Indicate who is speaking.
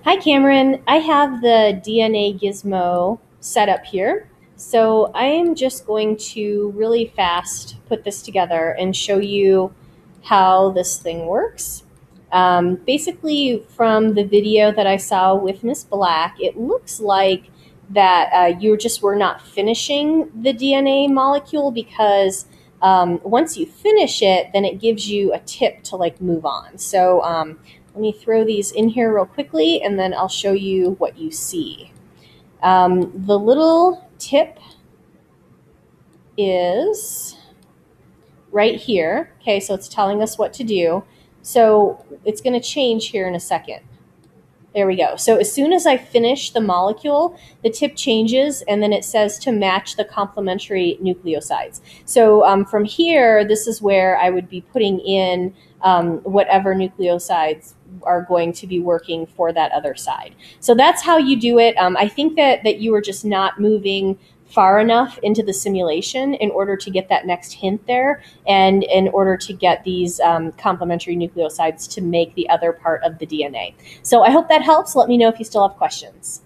Speaker 1: Hi, Cameron. I have the DNA gizmo set up here. So I am just going to really fast put this together and show you how this thing works. Basically, from the video that I saw with Miss Black, it looks like that you just were not finishing the DNA molecule because once you finish it, then it gives you a tip to like move on. So let me throw these in here real quickly, and then I'll show you what you see. The little tip is right here. Okay, so it's telling us what to do. So it's going to change here in a second. There we go. So as soon as I finish the molecule, the tip changes, and then it says to match the complementary nucleosides. So from here, this is where I would be putting in whatever nucleosides are going to be working for that other side. So that's how you do it. I think that you are just not moving far enough into the simulation in order to get that next hint there, and in order to get these complementary nucleosides to make the other part of the DNA. So I hope that helps. Let me know if you still have questions.